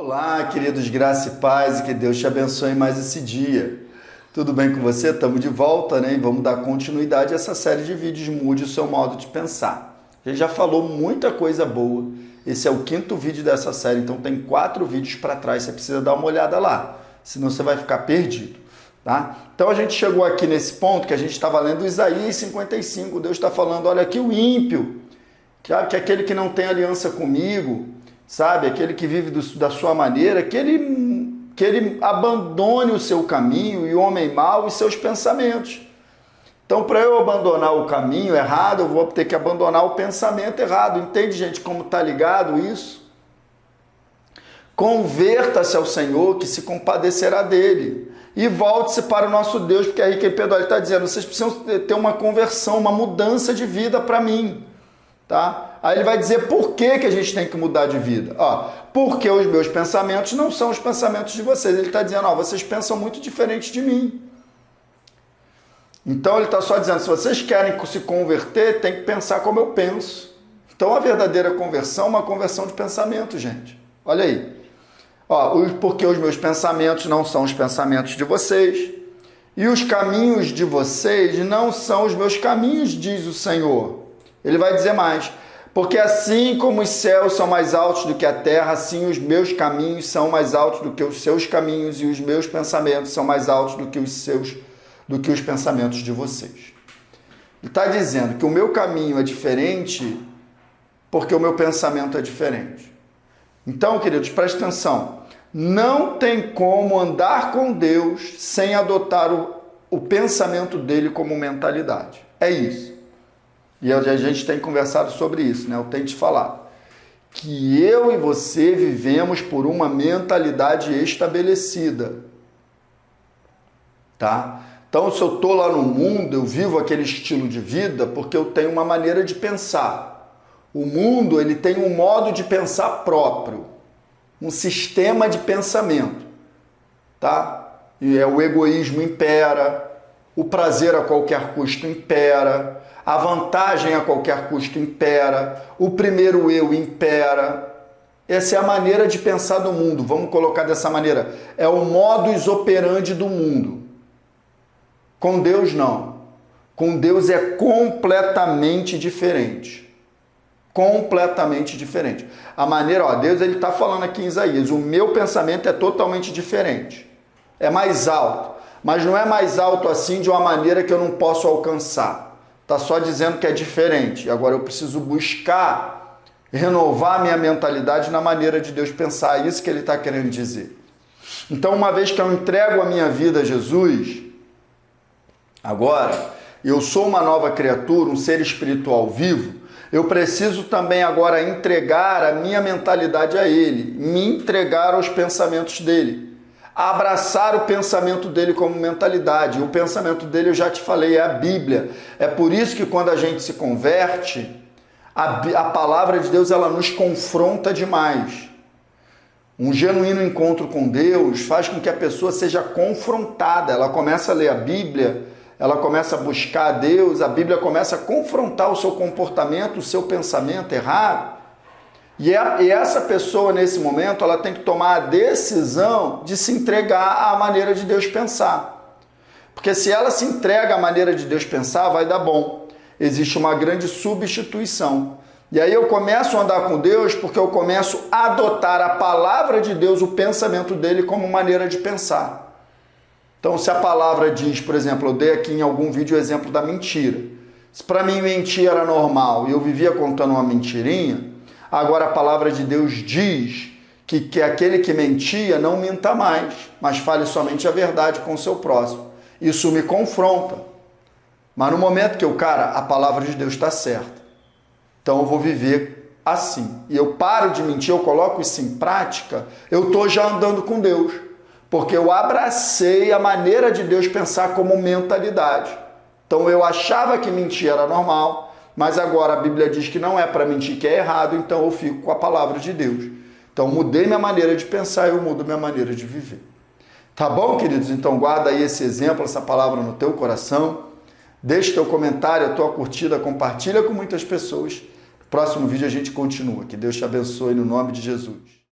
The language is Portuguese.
Olá, queridos, graça e paz, e que Deus te abençoe mais esse dia. Tudo bem com você? Estamos de volta, né? E vamos dar continuidade a essa série de vídeos Mude o Seu Modo de Pensar. A gente já falou muita coisa boa. Esse é o 5º vídeo dessa série, então tem 4 vídeos para trás. Você precisa dar uma olhada lá, senão você vai ficar perdido, tá? Então a gente chegou aqui nesse ponto que a gente estava lendo Isaías 55. Deus está falando, olha aqui o ímpio, que é aquele que não tem aliança comigo, sabe? Aquele que vive da sua maneira, que ele abandone o seu caminho e o homem mau os seus pensamentos. Então, para eu abandonar o caminho errado, eu vou ter que abandonar o pensamento errado. Entende, gente, como está ligado isso? Converta-se ao Senhor, que se compadecerá dele. E volte-se para o nosso Deus, porque aí que Pedro está dizendo, vocês precisam ter uma conversão, uma mudança de vida para mim. Tá? Aí ele vai dizer por que a gente tem que mudar de vida. Porque os meus pensamentos não são os pensamentos de vocês. Ele está dizendo, vocês pensam muito diferente de mim. Então ele está só dizendo, se vocês querem se converter, tem que pensar como eu penso. Então a verdadeira conversão é uma conversão de pensamento, gente. Olha aí. Porque os meus pensamentos não são os pensamentos de vocês. E os caminhos de vocês não são os meus caminhos, diz o Senhor. Ele vai dizer mais, porque assim como os céus são mais altos do que a terra, assim os meus caminhos são mais altos do que os seus caminhos e os meus pensamentos são mais altos do que os pensamentos de vocês. Ele está dizendo que o meu caminho é diferente porque o meu pensamento é diferente. Então, queridos, preste atenção, não tem como andar com Deus sem adotar o pensamento dele como mentalidade. É isso. E a gente tem conversado sobre isso, né? Eu tenho te falado que eu e você vivemos por uma mentalidade estabelecida, tá? Então, se eu estou lá no mundo, eu vivo aquele estilo de vida porque eu tenho uma maneira de pensar. O mundo, ele tem um modo de pensar próprio, um sistema de pensamento, tá? E o egoísmo impera, o prazer a qualquer custo impera, a vantagem a qualquer custo impera, o primeiro eu impera. Essa é a maneira de pensar do mundo, vamos colocar dessa maneira. É o modus operandi do mundo. Com Deus não. Com Deus é completamente diferente. Completamente diferente. A maneira, Deus ele está falando aqui em Isaías, o meu pensamento é totalmente diferente. É mais alto, mas não é mais alto assim de uma maneira que eu não posso alcançar. Está só dizendo que é diferente. Agora eu preciso buscar renovar a minha mentalidade na maneira de Deus pensar. É isso que ele está querendo dizer. Então, uma vez que eu entrego a minha vida a Jesus, agora eu sou uma nova criatura, um ser espiritual vivo, eu preciso também agora entregar a minha mentalidade a Ele, me entregar aos pensamentos dele. Abraçar o pensamento dele como mentalidade. O pensamento dele, eu já te falei, é a Bíblia. É por isso que quando a gente se converte, a palavra de Deus ela nos confronta demais. Um genuíno encontro com Deus faz com que a pessoa seja confrontada. Ela começa a ler a Bíblia, ela começa a buscar a Deus, a Bíblia começa a confrontar o seu comportamento, o seu pensamento errado. E essa pessoa, nesse momento, ela tem que tomar a decisão de se entregar à maneira de Deus pensar. Porque se ela se entrega à maneira de Deus pensar, vai dar bom. Existe uma grande substituição. E aí eu começo a andar com Deus porque eu começo a adotar a palavra de Deus, o pensamento dele, como maneira de pensar. Então, se a palavra diz, por exemplo, eu dei aqui em algum vídeo o exemplo da mentira. Se para mim mentir era normal e eu vivia contando uma mentirinha, agora a palavra de Deus diz que aquele que mentia não minta mais, mas fale somente a verdade com o seu próximo. Isso me confronta. Mas no momento que a palavra de Deus está certa, então eu vou viver assim. E eu paro de mentir, eu coloco isso em prática, eu estou já andando com Deus. Porque eu abracei a maneira de Deus pensar como mentalidade. Então eu achava que mentir era normal, mas agora a Bíblia diz que não é para mentir, que é errado, então eu fico com a palavra de Deus. Então mudei minha maneira de pensar, eu mudo minha maneira de viver. Tá bom, queridos? Então guarda aí esse exemplo, essa palavra no teu coração. Deixe teu comentário, a tua curtida, compartilha com muitas pessoas. No próximo vídeo a gente continua. Que Deus te abençoe no nome de Jesus.